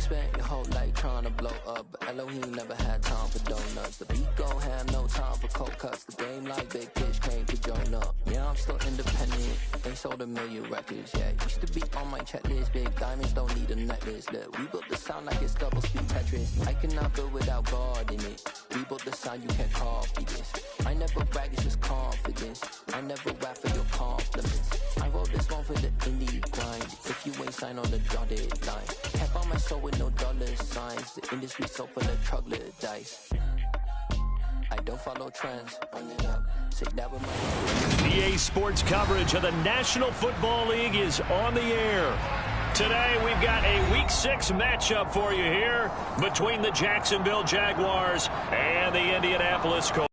spent your whole life trying to blow up, but Elohim never had time for donuts. The beat gon' have no time for cold cuts. The game like Big Fish came to join up. Yeah, I'm still independent, ain't sold a million records yet. Used to be on my checklist, big diamonds don't need a necklace. Look, we built the sound like it's double speed Tetris. I cannot build without God in it. We built the sound, you can't copy this. I never brag, it's just confidence. I never rap for your compliments. I wrote this one for the Indy grind. If you ain't signed on the dotted line, kept on my soul with no dollar signs. The industry so full of troglodytes. I don't follow trends. Run it up. Say that with my EA Sports coverage of the National Football League is on the air. Today we've got a Week 6 matchup for you here between the Jacksonville Jaguars and the Indianapolis Colts.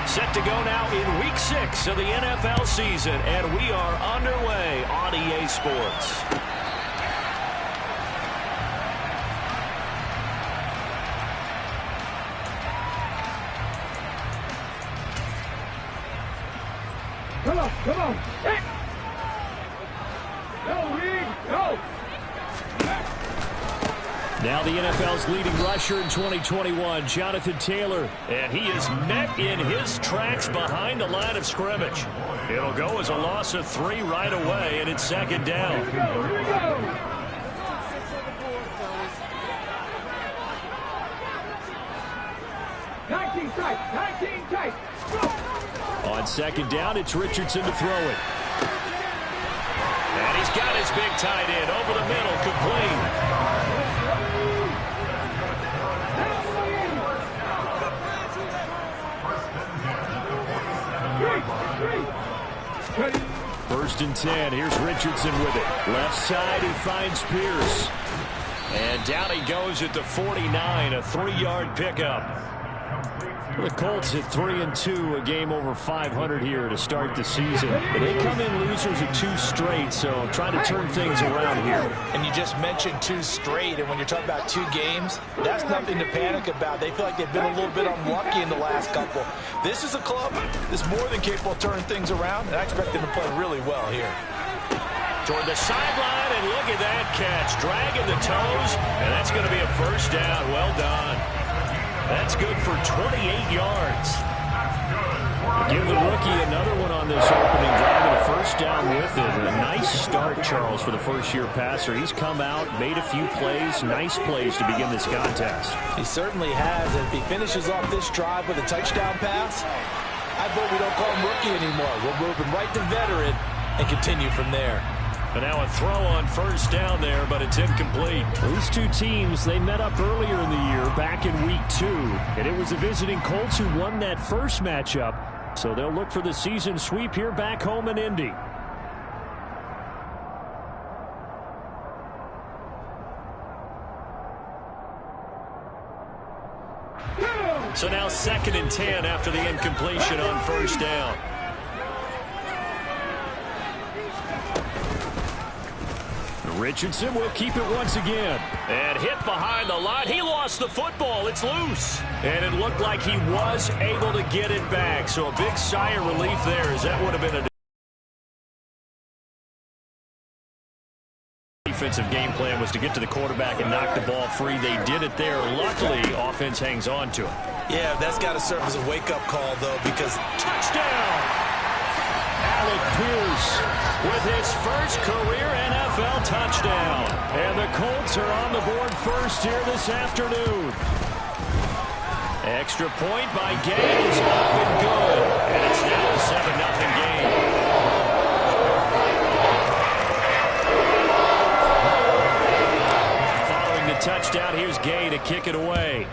Set to go now in Week 6 of the NFL season, and we are underway on EA Sports. Come on, come on. Hey. Go, Reed, go. Now the NFL's leading rusher in 2021, Jonathan Taylor, and he is met in his tracks behind the line of scrimmage. It'll go as a loss of 3 right away, and it's second down. Here we go, here we go. Tag team tight. On second down, it's Richardson to throw it. And he's got his big tight end over the middle, complete. First and 10. Here's Richardson with it. Left side, he finds Pierce. And down he goes at the 49, a 3-yard pickup. The Colts at 3-2, a game over 500 here to start the season. And they come in losers of 2 straight, so trying to turn things around here. And you just mentioned 2 straight, and when you're talking about 2 games, that's nothing to panic about. They feel like they've been a little bit unlucky in the last couple. This is a club that's more than capable of turning things around, and I expect them to play really well here. Toward the sideline, and look at that catch. Dragging the toes, and that's going to be a first down. Well done. That's good for 28 yards. Give the rookie another one on this opening drive and a first down with it. A nice start, Charles, for the first-year passer. He's come out, made a few plays, nice plays to begin this contest. He certainly has. If he finishes off this drive with a touchdown pass, I vote we don't call him rookie anymore. We'll move him right to veteran and continue from there. But now a throw on first down there, but it's incomplete. These 2 teams, they met up earlier in the year, back in Week 2. And it was the visiting Colts who won that first matchup. So they'll look for the season sweep here back home in Indy. So now 2nd and 10 after the incompletion on first down. Richardson will keep it once again. And hit behind the line. He lost the football. It's loose. And it looked like he was able to get it back. So a big sigh of relief there, as that would have been a defensive game plan was to get to the quarterback and knock the ball free. They did it there. Luckily, offense hangs on to it. Yeah, that's got to serve as a wake-up call, though, because touchdown! Alec Pierce with his first career NFL touchdown. And the Colts are on the board first here this afternoon. Extra point by Gay is up and good. And it's now a 7-0 game. Following the touchdown, here's Gay to kick it away.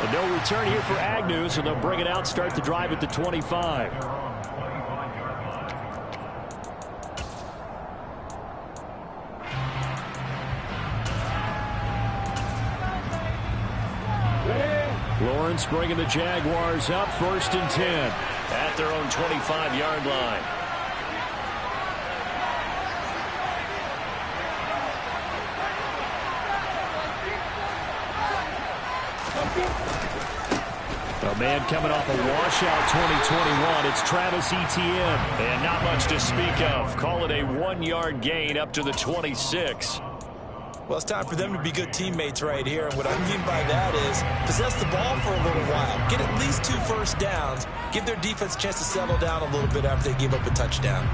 And no return here for Agnew, so they'll bring it out, start the drive at the 25. Lawrence bringing the Jaguars up, 1st and 10 at their own 25-yard line. A man coming off a washout 2021. It's Travis Etienne. And not much to speak of. Call it a 1-yard gain up to the 26. Well, it's time for them to be good teammates right here. And what I mean by that is possess the ball for a little while. Get at least 2 first downs. Give their defense a chance to settle down a little bit after they give up a touchdown.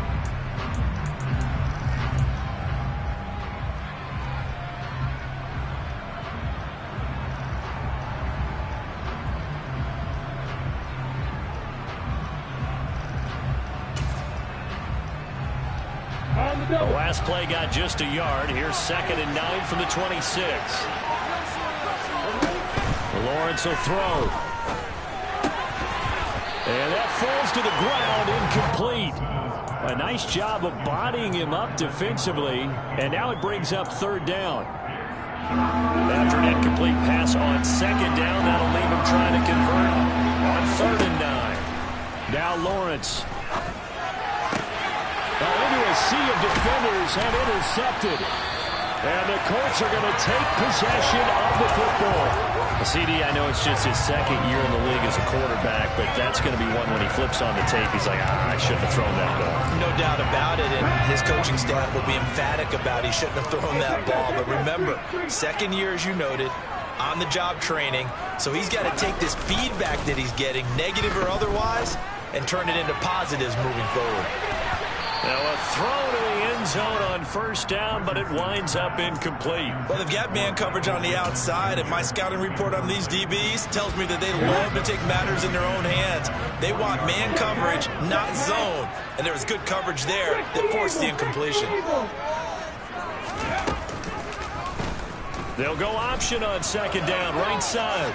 The last play got just a yard. Here's 2nd and 9 from the 26. Lawrence will throw. And that falls to the ground, incomplete. A nice job of bodying him up defensively. And now it brings up 3rd down. After an incomplete pass on 2nd down, that'll leave him trying to convert on 3rd and 9. Now Lawrence. Into a sea of defenders have intercepted. And the Colts are going to take possession of the football. CD, I know it's just his 2nd year in the league as a quarterback, but that's going to be one when he flips on the tape. He's like, I shouldn't have thrown that ball. No doubt about it, and his coaching staff will be emphatic about he shouldn't have thrown that ball. But remember, 2nd year, as you noted, on-the-job training, so he's got to take this feedback that he's getting, negative or otherwise, and turn it into positives moving forward. Now a throw to the end zone on 1st down, but it winds up incomplete. Well, they've got man coverage on the outside, and my scouting report on these DBs tells me that they love to take matters in their own hands. They want man coverage, not zone. And there was good coverage there that forced the incompletion. They'll go option on 2nd down, right side.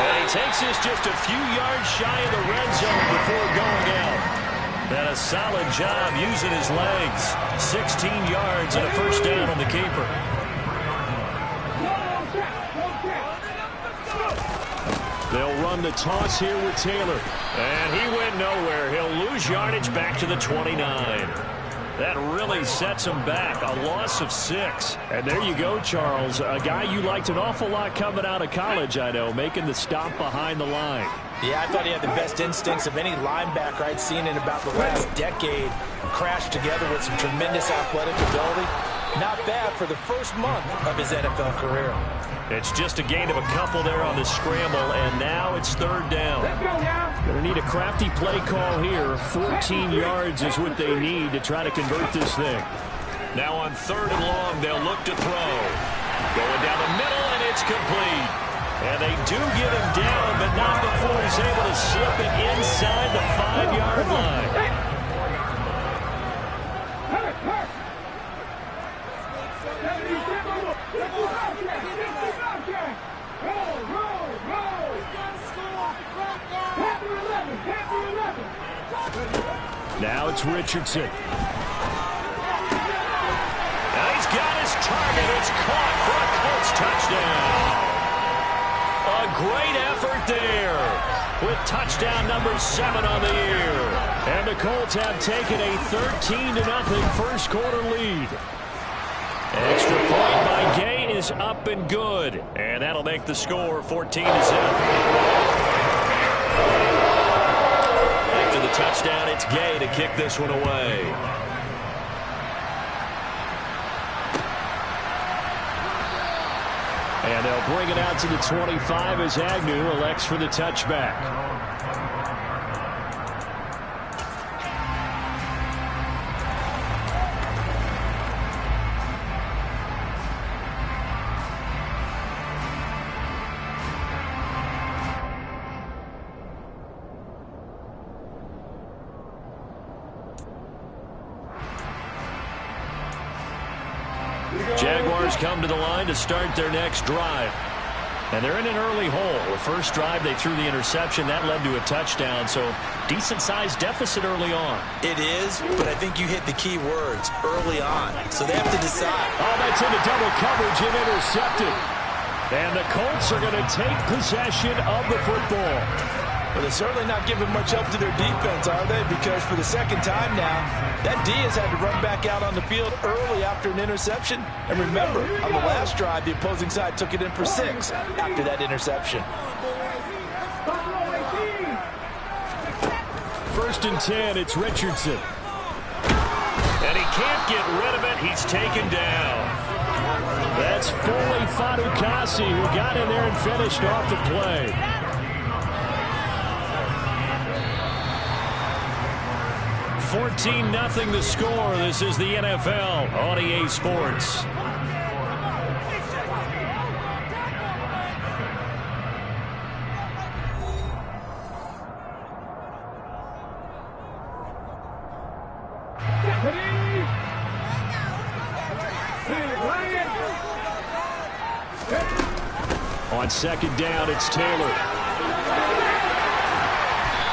And he takes this just a few yards shy of the red zone before going out. And a solid job using his legs. 16 yards and a 1st down on the keeper. They'll run the toss here with Taylor. And he went nowhere. He'll lose yardage back to the 29. That really sets him back. A loss of 6. And there you go, Charles. A guy you liked an awful lot coming out of college, I know, making the stop behind the line. Yeah, I thought he had the best instincts of any linebacker I'd seen in about the last decade. Crashed together with some tremendous athletic ability. Not bad for the first month of his NFL career. It's just a gain of a couple there on the scramble, and now it's 3rd down. Going to need a crafty play call here. 14 yards is what they need to try to convert this thing. Now on 3rd and long, they'll look to throw. Going down the middle, and it's complete. And they do get him down, but not before he's able to slip it inside the 5-yard line. Now it's Richardson. Now he's got his target. It's caught for a Colts touchdown. A great effort there with touchdown number 7 on the year. And the Colts have taken a 13-0 first quarter lead. Extra point by Gay is up and good. And that'll make the score 14-0. After the touchdown, it's Gay to kick this one away. And they'll bring it out to the 25 as Agnew elects for the touchback. Jaguars come to the line to start their next drive. And they're in an early hole. The first drive, they threw the interception. That led to a touchdown, so decent-sized deficit early on. It is, but I think you hit the key words, early on. So they have to decide. Oh, that's into double coverage and intercepted. And the Colts are going to take possession of the football. Well, they're certainly not giving much help to their defense, are they? Because for the second time now, that D has had to run back out on the field early after an interception. And remember, on the last drive, the opposing side took it in for 6 after that interception. 1st and 10, it's Richardson. And he can't get rid of it. He's taken down. That's Foley Fatukasi who got in there and finished off the play. $14-0 the score. This is the NFL on EA Sports. On 2nd down, it's Taylor.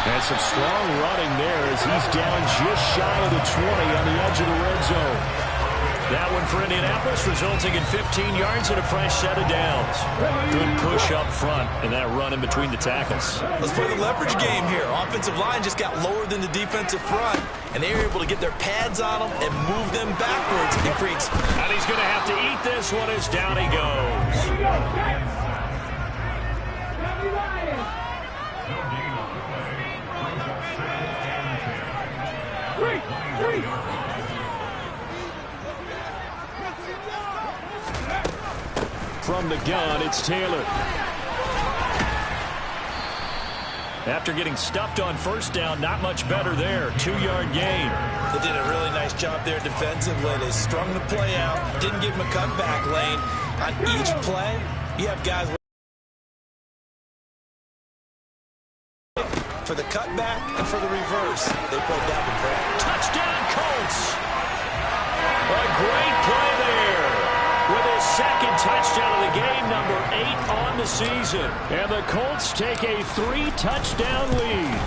And some strong running there as he's down just shy of the 20 on the edge of the red zone. That one for Indianapolis, resulting in 15 yards and a fresh set of downs. Good push up front and that run in between the tackles. Let's play the leverage game here. Offensive line just got lower than the defensive front, and they were able to get their pads on them and move them backwards. It creates... And he's going to have to eat this one as down he goes. From the gun, it's Taylor. After getting stuffed on 1st down, not much better there. 2-yard gain. They did a really nice job there defensively. They strung the play out, didn't give him a cutback lane. On each play, you have guys for the cutback and for the reverse. They played that one great. Touchdown, Colts. A great play there. With his 2nd touchdown of the game, number 8 on the season. And the Colts take a 3-touchdown lead.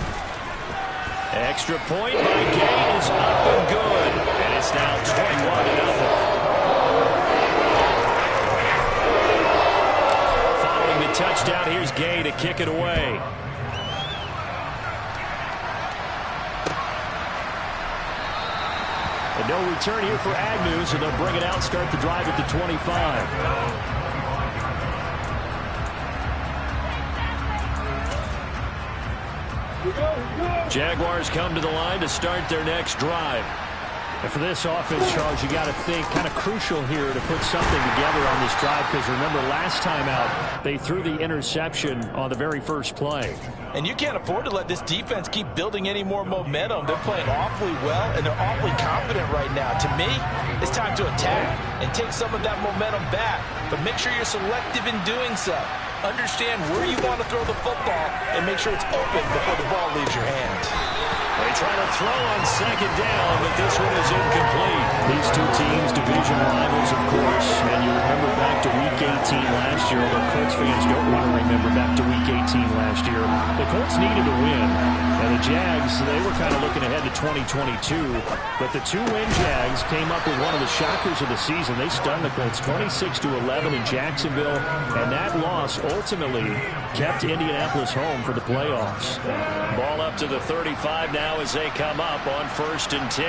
Extra point by Gay is up and good. And it's now 21-0. Following the touchdown, here's Gay to kick it away. And no return here for Agnew, so they'll bring it out, start the drive at the 25. Jaguars come to the line to start their next drive. And for this offense, Charles, you got to think kind of crucial here to put something together on this drive, because remember last time out they threw the interception on the very first play. And you can't afford to let this defense keep building any more momentum. They're playing awfully well, and they're awfully confident right now. To me, it's time to attack and take some of that momentum back. But make sure you're selective in doing so. Understand where you want to throw the football and make sure it's open before the ball leaves your hands. They try to throw on 2nd down, but this one is incomplete. These two teams, division rivals, of course. And you remember back to Week 18 last year, although Colts fans don't want to remember back to Week 18 last year. The Colts needed a win. And the Jags, they were kind of looking ahead to 2022. But the 2-win Jags came up with one of the shockers of the season. They stunned the Colts 26-11 in Jacksonville. And that loss ultimately kept Indianapolis home for the playoffs. Ball up to the 35 now as they come up on 1st and 10.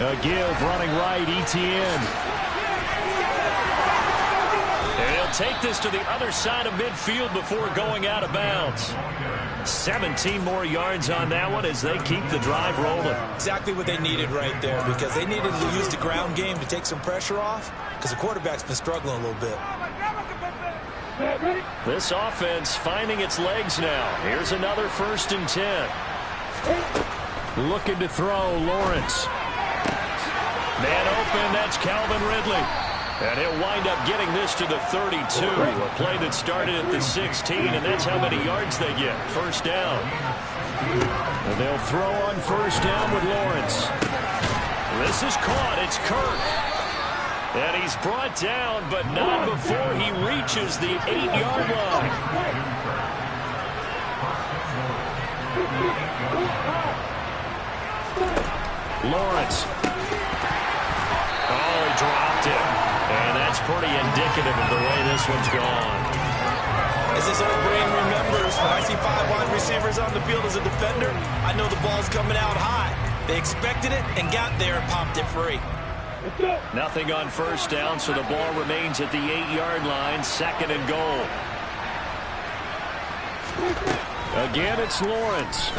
A give running right, Etienne. And he'll take this to the other side of midfield before going out of bounds. 17 more yards on that one as they keep the drive rolling. Exactly what they needed right there, because they needed to use the ground game to take some pressure off, because the quarterback's been struggling a little bit. This offense finding its legs now. Here's another 1st and 10. Looking to throw, Lawrence. Man open, that's Calvin Ridley. And he'll wind up getting this to the 32. A play that started at the 16, and that's how many yards they get. 1st down. And they'll throw on 1st down with Lawrence. This is caught. It's Kirk. And he's brought down, but not before he reaches the 8-yard line. Lawrence. Oh, he dropped it. And that's pretty indicative of the way this one's gone. As this old brain remembers, when I see 5 wide receivers on the field as a defender, I know the ball's coming out high. They expected it and got there and popped it free. Nothing on first down, so the ball remains at the 8-yard line, 2nd and goal. Again, it's Lawrence.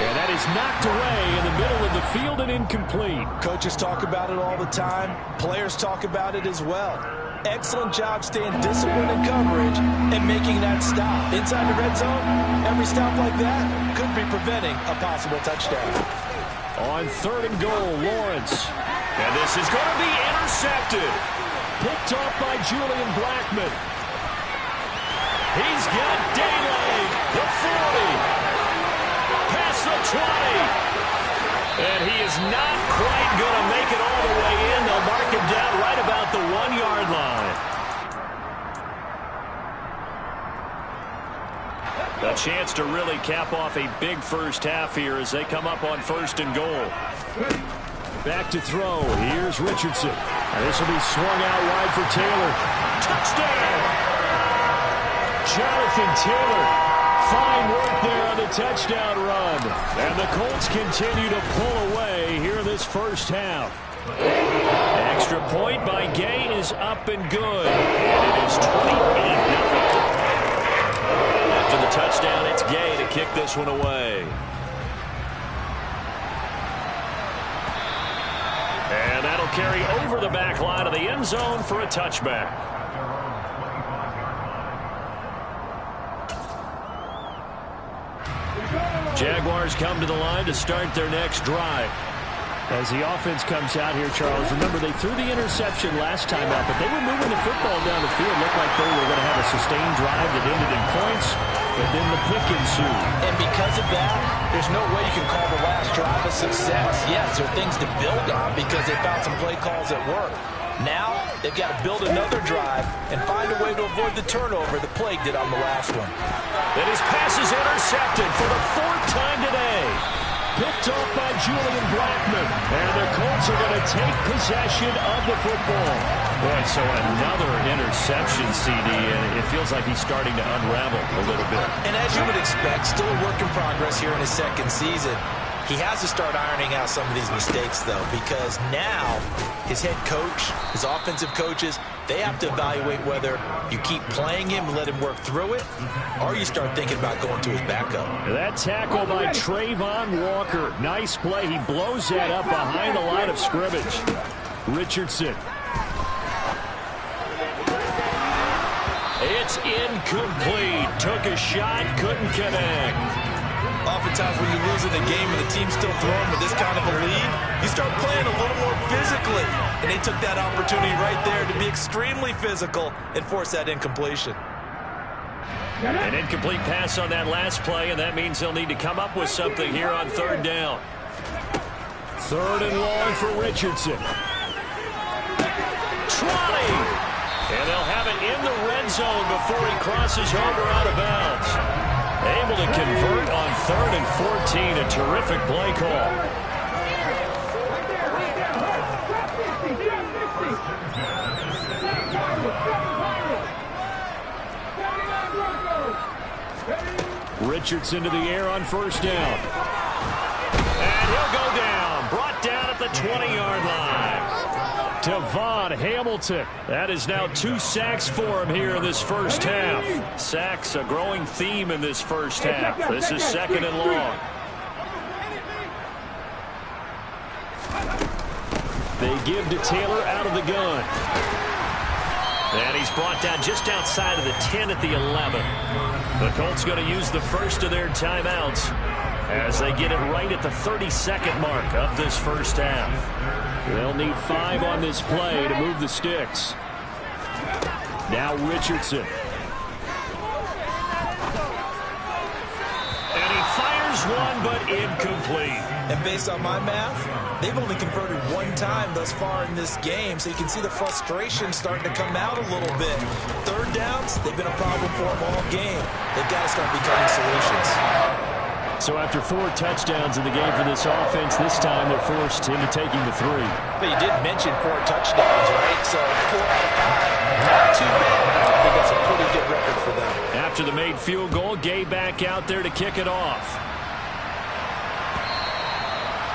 And that is knocked away in the middle of the field and incomplete. Coaches talk about it all the time. Players talk about it as well. Excellent job staying disciplined in coverage and making that stop. Inside the red zone, every stop like that could be preventing a possible touchdown. On 3rd and goal, Lawrence. And this is going to be intercepted. Picked off by Julian Blackmon. He's got daylight. The 40. Past the 20. And he is not quite going to make it all the way in. They'll mark him down right about the 1-yard line. A chance to really cap off a big first half here as they come up on 1st and goal. Back to throw. Here's Richardson. And this will be swung out wide for Taylor. Touchdown! Jonathan Taylor. Fine work there on the touchdown run. And the Colts continue to pull away here in this first half. Extra point by Gay is up and good. And it is 28-0. After the touchdown, it's Gay to kick this one away. And that'll carry over the back line of the end zone for a touchback. Jaguars come to the line to start their next drive. As the offense comes out here, Charles, remember they threw the interception last time out, but they were moving the football down the field. Looked like they were going to have a sustained drive that ended in points, but then the pick ensued. And because of that, there's no way you can call the last drive a success. Yes, there are things to build on because they found some play calls that work. Now, they've got to build another drive and find a way to avoid the turnover the Plague did on the last one. And his pass is intercepted for the 4th time today. Picked off by Julian Blackmon. And the Colts are going to take possession of the football. Boy, so another interception, CD, and it feels like he's starting to unravel a little bit. And as you would expect, still a work in progress here in his 2nd season. He has to start ironing out some of these mistakes, though, because now his head coach, his offensive coaches, they have to evaluate whether you keep playing him and let him work through it, or you start thinking about going to his backup. That tackle by Trayvon Walker. Nice play. He blows that up behind the line of scrimmage. Richardson. It's incomplete. Took a shot, couldn't connect. Oftentimes when you lose in a game and the team's still throwing with this kind of a lead, you start playing a little more physically. And they took that opportunity right there to be extremely physical and force that incompletion. An incomplete pass on that last play, and that means they'll need to come up with something here on 3rd down. 3rd and long for Richardson. Trolley! And they'll have it in the red zone before he crosses over out of bounds. Able to convert on 3rd and 14. A terrific play call. Richardson to the air on 1st down. And he'll go down. Brought down at the 20-yard line. Devon Hamilton. That is now 2 sacks for him here in this first half. Sacks, a growing theme in this first half. This is 2nd and long. They give to Taylor out of the gun. And he's brought down just outside of the 10 at the 11. The Colts going to use the first of their timeouts as they get it right at the 32nd mark of this first half. They'll need 5 on this play to move the sticks. Now Richardson. And he fires one, but incomplete. And based on my math, they've only converted 1 time thus far in this game, so you can see the frustration starting to come out a little bit. 3rd downs, they've been a problem for them all game. They've got to start becoming solutions. So after 4 touchdowns in the game for this offense, this time they're forced into taking the 3. But you did mention 4 touchdowns, right? So 4 out of 5, not too bad. I think that's a pretty good record for them. After the made field goal, Gay back out there to kick it off.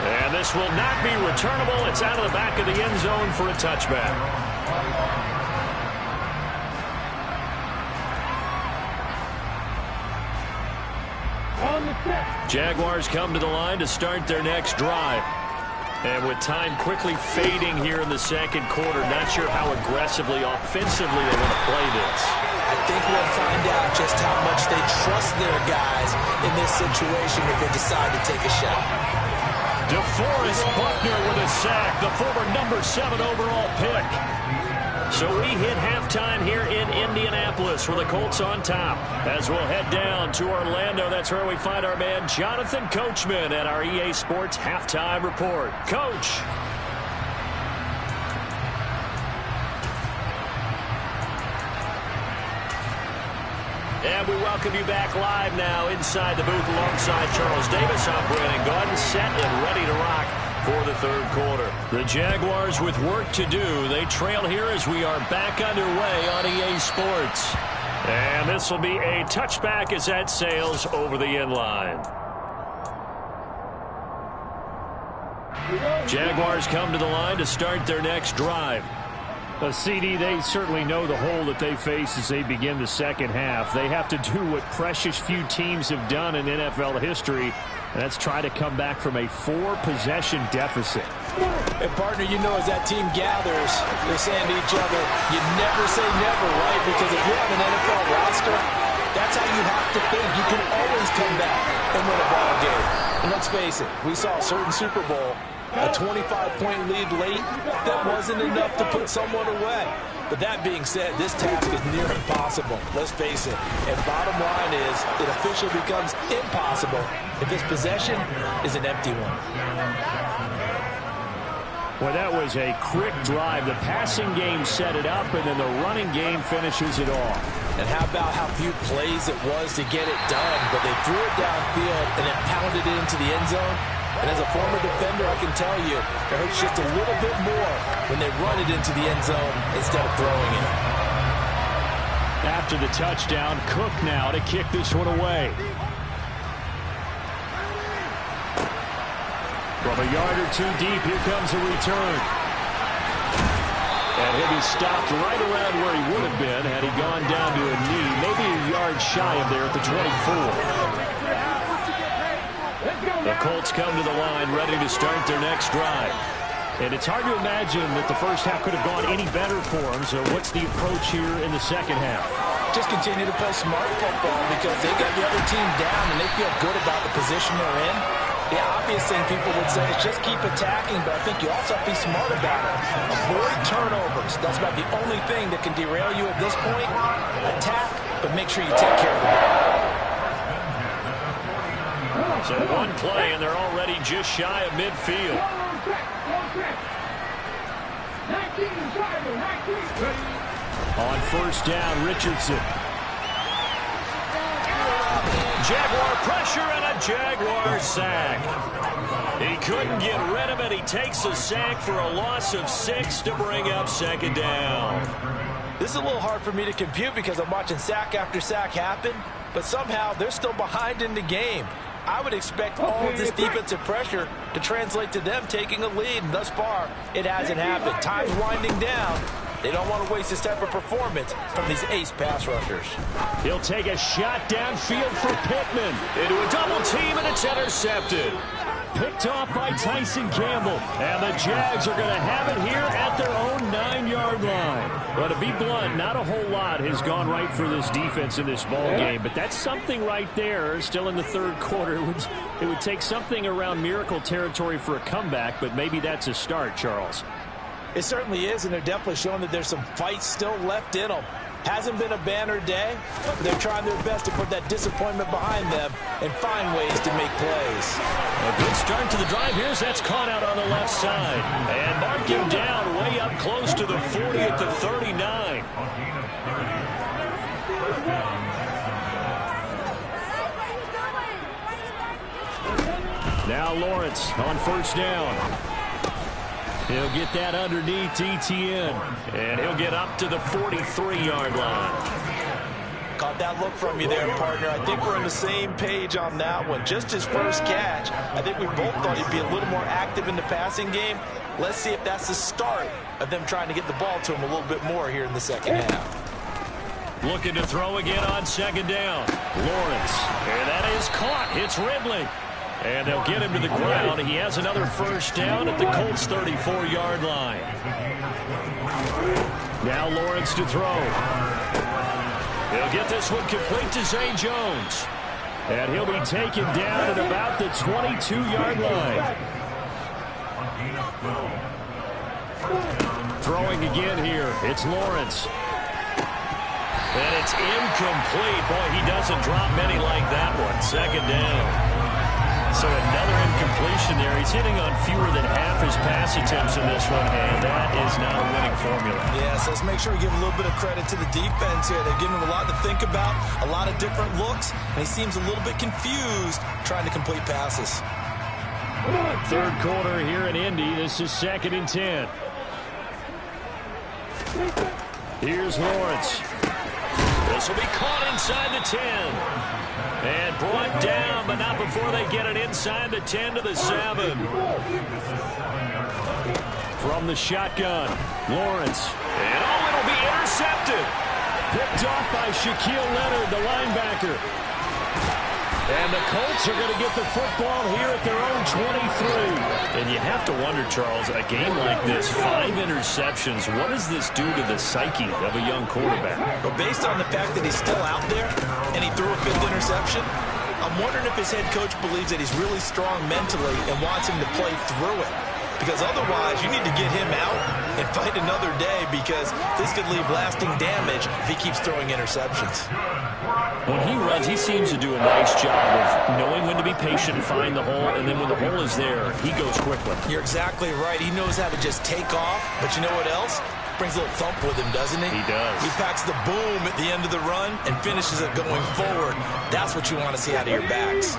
And this will not be returnable. It's out of the back of the end zone for a touchback. Jaguars come to the line to start their next drive. And with time quickly fading here in the second quarter, not sure how aggressively, offensively they want to play this. I think we'll find out just how much they trust their guys in this situation if they decide to take a shot. DeForest Buckner with a sack, the former number 7 overall pick. So we hit halftime here in Indianapolis with the Colts on top. As we'll head down to Orlando, that's where we find our man Jonathan Coachman at our EA Sports Halftime Report. Coach. And we welcome you back live now inside the booth alongside Charles Davis. I'm Brandon Gordon, set and ready to rock for the third quarter. The Jaguars with work to do. They trail here as we are back underway on EA Sports. And this will be a touchback as that sails over the end line. Jaguars come to the line to start their next drive. CD, they certainly know the hole that they face as they begin the second half. They have to do what precious few teams have done in NFL history, and that's try to come back from a 4-possession deficit. And, partner, you know, as that team gathers, they're saying to each other, you never say never, right? Because if you're on an NFL roster, that's how you have to think. You can always come back and win a ball game. And let's face it, we saw a certain Super Bowl, a 25-point lead late, that wasn't enough to put someone away. But that being said, this task is near impossible. Let's face it. And bottom line is, it officially becomes impossible if this possession is an empty one. Well, that was a quick drive. The passing game set it up, and then the running game finishes it off. And how about how few plays it was to get it done, but they threw it downfield and then pounded it into the end zone. And as a former defender, I can tell you, it hurts just a little bit more when they run it into the end zone instead of throwing it. After the touchdown, Cook now to kick this one away. From a yard or 2 deep, here comes a return. And he'll be stopped right around where he would have been had he gone down to a knee, maybe a yard shy of there at the 24. The Colts come to the line ready to start their next drive. And it's hard to imagine that the first half could have gone any better for them. So what's the approach here in the second half? Just continue to play smart football because they got the other team down and they feel good about the position they're in. The obvious thing people would say is just keep attacking, but I think you also have to be smart about it. Avoid turnovers. That's about the only thing that can derail you at this point. Attack, but make sure you take care of the ball. So one play, and they're already just shy of midfield. On first down, Richardson. Jaguar pressure and a Jaguar sack. He couldn't get rid of it. He takes a sack for a loss of 6 to bring up second down. This is a little hard for me to compute because I'm watching sack after sack happen, but somehow they're still behind in the game. I would expect all of this defensive pressure to translate to them taking a lead, and thus far, it hasn't happened. Time's winding down. They don't want to waste this type of performance from these ace pass rushers. He'll take a shot downfield for Pittman. Into a double team, and it's intercepted. Picked off by Tyson Campbell. And the Jags are going to have it here at their own 9-yard line. Well, to be blunt, not a whole lot has gone right for this defense in this ball game. But that's something right there. Still in the third quarter. It would take something around miracle territory for a comeback, but maybe that's a start, Charles. It certainly is, and they're definitely showing that there's some fight still left in them. Hasn't been a banner day, but they're trying their best to put that disappointment behind them and find ways to make plays. A good start to the drive here as that's caught out on the left side. And marking down way up close to the 40 at the 39. Now Lawrence on first down. He'll get that underneath ETN. And he'll get up to the 43-yard line. Caught that look from you there, partner. I think we're on the same page on that one. Just his first catch. I think we both thought he'd be a little more active in the passing game. Let's see if that's the start of them trying to get the ball to him a little bit more here in the second half. Looking to throw again on second down. Lawrence. And that is caught. Hits Ridley. And they'll get him to the ground. He has another first down at the Colts 34-yard line. Now Lawrence to throw. He'll get this one complete to Zay Jones. And he'll be taken down at about the 22-yard line. Throwing again here. It's Lawrence. And it's incomplete. Boy, he doesn't drop many like that one. Second down. So another incompletion there. He's hitting on fewer than half his pass attempts in this one, and that is not a winning formula. Yeah, so let's make sure we give a little bit of credit to the defense here. They've given him a lot to think about, a lot of different looks, and he seems a little bit confused trying to complete passes. Third quarter here in Indy. This is 2nd and 10. Here's Lawrence. This will be caught inside the 10. And brought down, but not before they get it inside the 10 to the 7. From the shotgun, Lawrence. And it'll be intercepted. Picked off by Shaquille Leonard, the linebacker. And the Colts are going to get the football here at their own 23. And you have to wonder, Charles, a game like this, 5 interceptions, what does this do to the psyche of a young quarterback? But based on the fact that he's still out there and he threw a 5th interception, I'm wondering if his head coach believes that he's really strong mentally and wants him to play through it. Because otherwise, you need to get him out and fight another day, because this could leave lasting damage if he keeps throwing interceptions. When he runs, he seems to do a nice job of knowing when to be patient and find the hole, and then when the hole is there, he goes quickly. You're exactly right. He knows how to just take off, but you know what else? Brings a little thump with him, doesn't he? He does. He packs the boom at the end of the run and finishes it going forward. That's what you want to see out of your backs.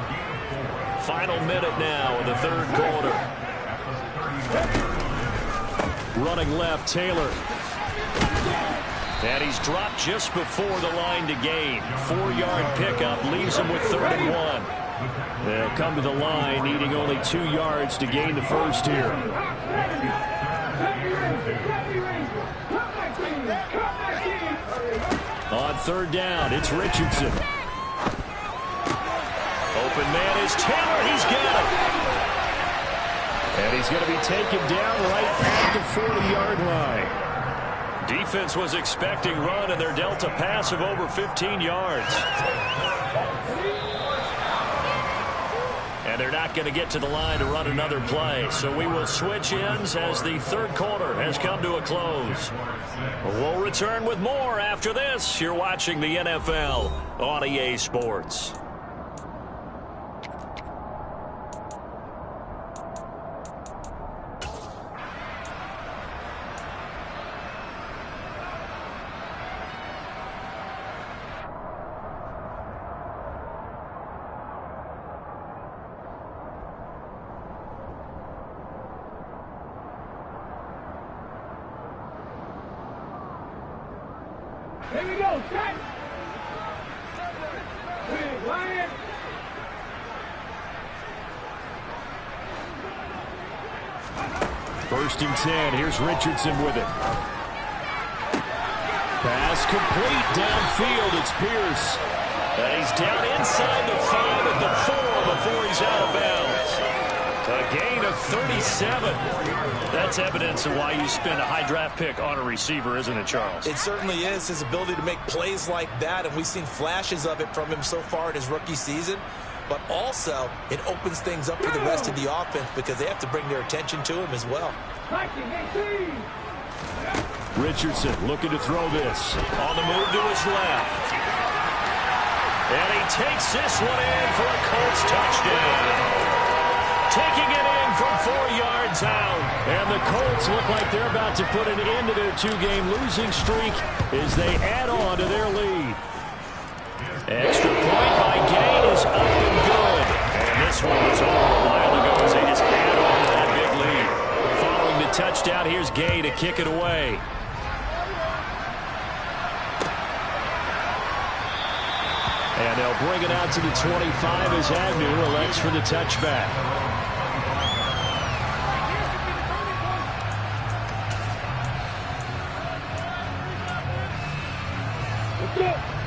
Final minute now in the third quarter. Running left, Taylor. And he's dropped just before the line to gain. 4-yard pickup leaves him with 3rd and 1. They'll come to the line, needing only 2 yards to gain the first here. On 3rd down, it's Richardson. Open man is Taylor. He's got it. And he's going to be taken down right at the 40-yard line. Defense was expecting run, and they're dealt a pass of over 15 yards. And they're not going to get to the line to run another play. So we will switch ends as the third quarter has come to a close. We'll return with more after this. You're watching the NFL on EA Sports. Here we go, set! Big Lion! First and 10. Here's Richardson with it. Pass complete downfield. It's Pierce. And he's down inside the 5 at the 4 before he's out of bounds. A gain of 37. That's evidence of why you spend a high draft pick on a receiver, isn't it, Charles? It certainly is. His ability to make plays like that, and we've seen flashes of it from him so far in his rookie season. But also, it opens things up for the rest of the offense because they have to bring their attention to him as well. Richardson looking to throw this. On the move to his left. And he takes this one in for a Colts touchdown. Taking it in from 4 yards out. And the Colts look like they're about to put an end to their 2-game losing streak as they add on to their lead. Extra point by Gain is up and good. And this one was over a while ago. touchdown. Here's Gay to kick it away. And they'll bring it out to the 25 as Agnew elects for the touchback.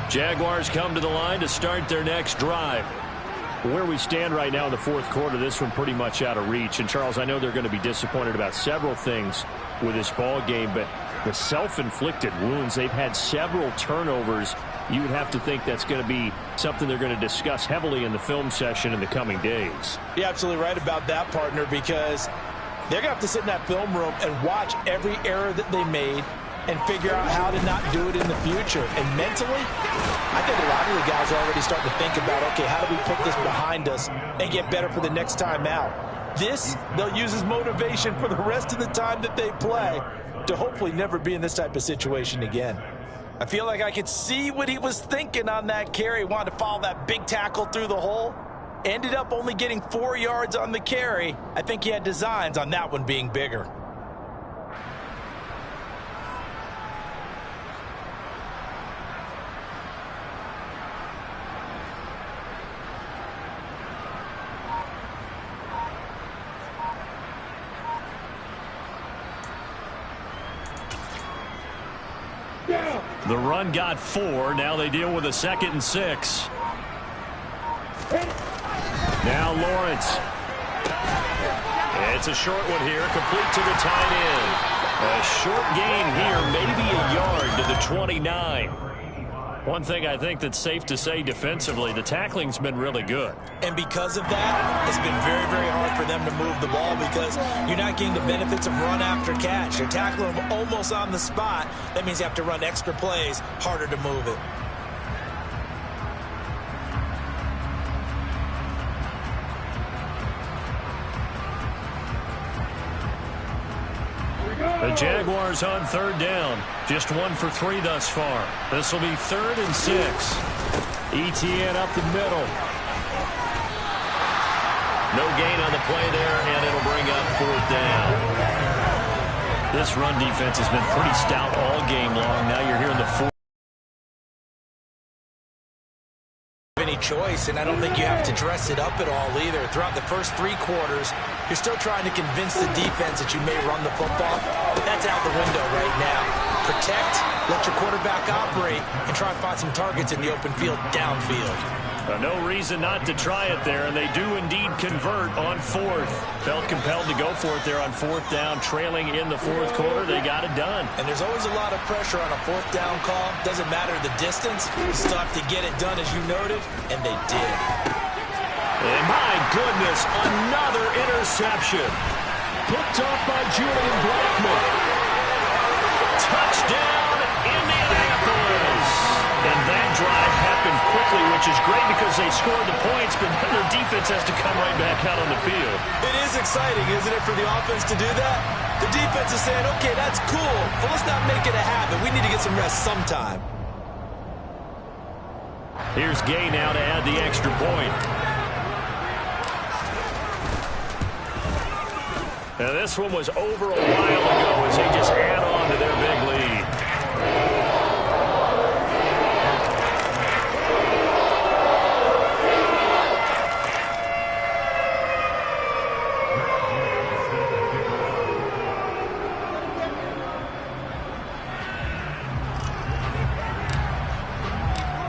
Jaguars come to the line to start their next drive. Where we stand right now in the fourth quarter, this one pretty much out of reach. And, Charles, I know they're going to be disappointed about several things with this ball game, but the self-inflicted wounds, they've had several turnovers. You would have to think that's going to be something they're going to discuss heavily in the film session in the coming days. You're absolutely right about that, partner, because they're going to have to sit in that film room and watch every error that they made and figure out how to not do it in the future. And mentally, I think a lot of the guys are already starting to think about, okay, how do we put this behind us and get better for the next time out? This, they'll use as motivation for the rest of the time that they play to hopefully never be in this type of situation again. I feel like I could see what he was thinking on that carry. Wanted to follow that big tackle through the hole. Ended up only getting 4 yards on the carry. I think he had designs on that one being bigger. The run got 4. Now they deal with a 2nd and 6. Now Lawrence. It's a short one here, complete to the tight end. A short gain here, maybe a yard to the 29. One thing I think that's safe to say defensively, the tackling's been really good. And because of that, it's been very, very hard for them to move the ball because you're not getting the benefits of run after catch. You're tackling them almost on the spot. That means you have to run extra plays, harder to move it. The Jaguars on 3rd down. Just 1 for 3 thus far. This will be 3rd and 6. ETN up the middle. No gain on the play there, and it'll bring up 4th down. This run defense has been pretty stout all game long. Now you're here in the 4th. Any choice, and I don't think you have to dress it up at all either. Throughout the first 3 quarters, you're still trying to convince the defense that you may run the football. That's out the window right now. Protect, let your quarterback operate, and try to find some targets in the open field downfield. No reason not to try it there, and they do indeed convert on 4th. Felt compelled to go for it there on 4th down, trailing in the 4th quarter. They got it done. And there's always a lot of pressure on a 4th down call. Doesn't matter the distance. You still have to get it done, as you noted, and they did. And my goodness, another interception. Picked off by Julian Blackman. Touchdown, Indianapolis. And that drive happened quickly, which is great because they scored the points, but then their defense has to come right back out on the field. It is exciting, isn't it, for the offense to do that? The defense is saying, okay, that's cool, but let's not make it a habit. We need to get some rest sometime. Here's Gay now to add the extra point. Now this one was over a while ago as they just add on to their big lead.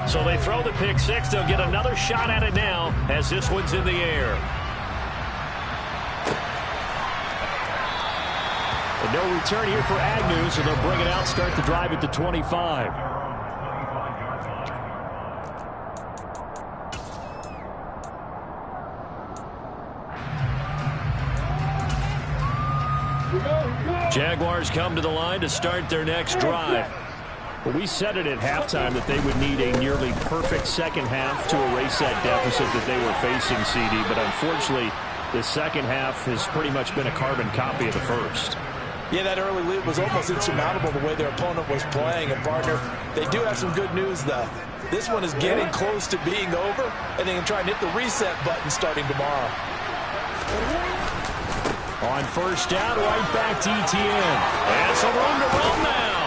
So they throw the pick 6. They'll get another shot at it now as this one's in the air. And no return here for Agnew, so they'll bring it out, start the drive at the 25. Jaguars come to the line to start their next drive. Well, we said it at halftime that they would need a nearly perfect second half to erase that deficit that they were facing, CD. But unfortunately, the second half has pretty much been a carbon copy of the first. Yeah, that early lead was almost insurmountable the way their opponent was playing. And, partner, they do have some good news, though. This one is getting close to being over, and they can try and hit the reset button starting tomorrow. On first down, right back to Etienne. And some room to run now.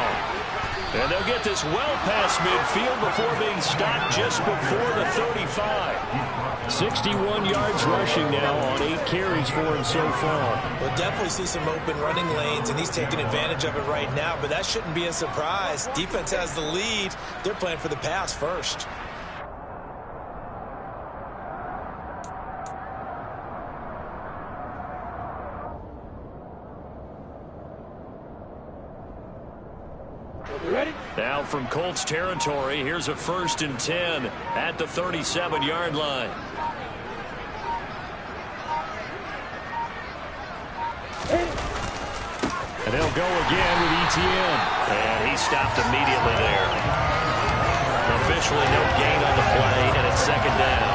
And they'll get this well past midfield before being stopped just before the 35. 61 yards rushing now on 8 carries for him so far. We'll definitely see some open running lanes, and he's taking advantage of it right now, but that shouldn't be a surprise. Defense has the lead. They're playing for the pass first. Now from Colts territory, here's a 1st and 10 at the 37-yard line. And they'll go again with Etienne. And he stopped immediately there. Officially no gain on the play, and it's 2nd down.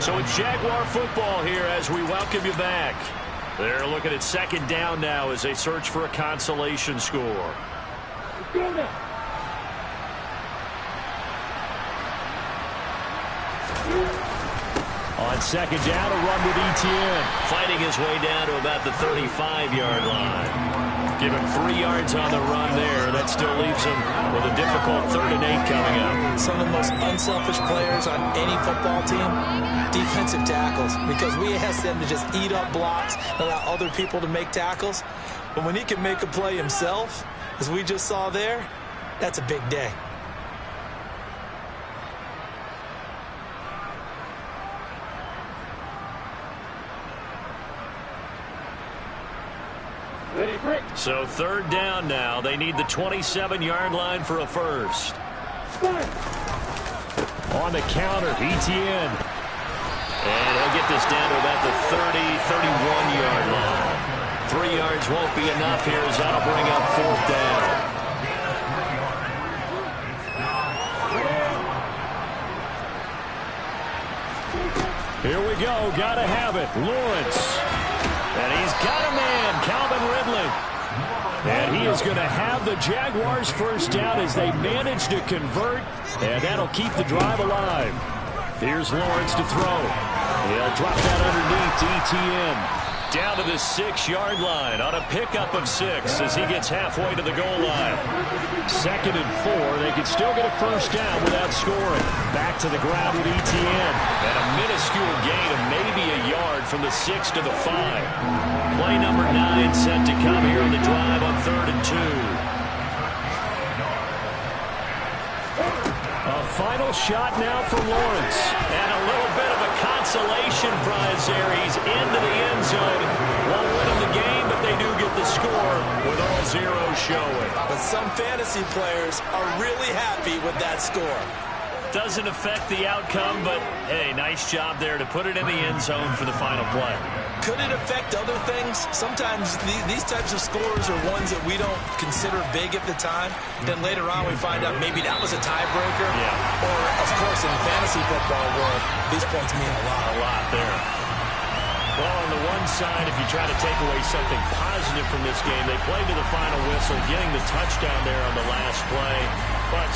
So it's Jaguar football here as we welcome you back. They're looking at 2nd down now as they search for a consolation score. On 2nd down, a run with Etienne. Fighting his way down to about the 35-yard line. Give him 3 yards on the run there. That still leaves him with a difficult 3rd and 8 coming up. Some of the most unselfish players on any football team, defensive tackles, because we ask them to just eat up blocks and allow other people to make tackles. But when he can make a play himself, as we just saw there, that's a big day. So 3rd down now. They need the 27-yard line for a first. On the counter, Etienne. And he'll get this down to about the 30, 31-yard line. 3 yards won't be enough here as that'll bring up 4th down. Here we go. Gotta have it. Lawrence. And he's got a man, Calvin Ridley. And he is going to have the Jaguars first down as they manage to convert. And that'll keep the drive alive. Here's Lawrence to throw. He'll drop that underneath to Etienne. Down to the 6-yard line on a pickup of 6 as he gets halfway to the goal line. 2nd and 4. They could still get a first down without scoring. Back to the ground with Etienne. And a minuscule gain of maybe a yard from the 6 to the 5. Play number 9 set to come here on the drive on 3rd and 2. A final shot now for Lawrence. And a little bit of a consolation prize there. He's into the end zone. Won't win him the game, but they do get the score with all zeros showing. But some fantasy players are really happy with that score. Doesn't affect the outcome, but, hey, nice job there to put it in the end zone for the final play. Could it affect other things? Sometimes these types of scores are ones that we don't consider big at the time. Then later on we find out maybe that was a tiebreaker. Yeah. Or, of course, in the fantasy football world, these points mean a lot. A lot there. Well, on the one side, if you try to take away something positive from this game, they played to the final whistle, getting the touchdown there on the last play. But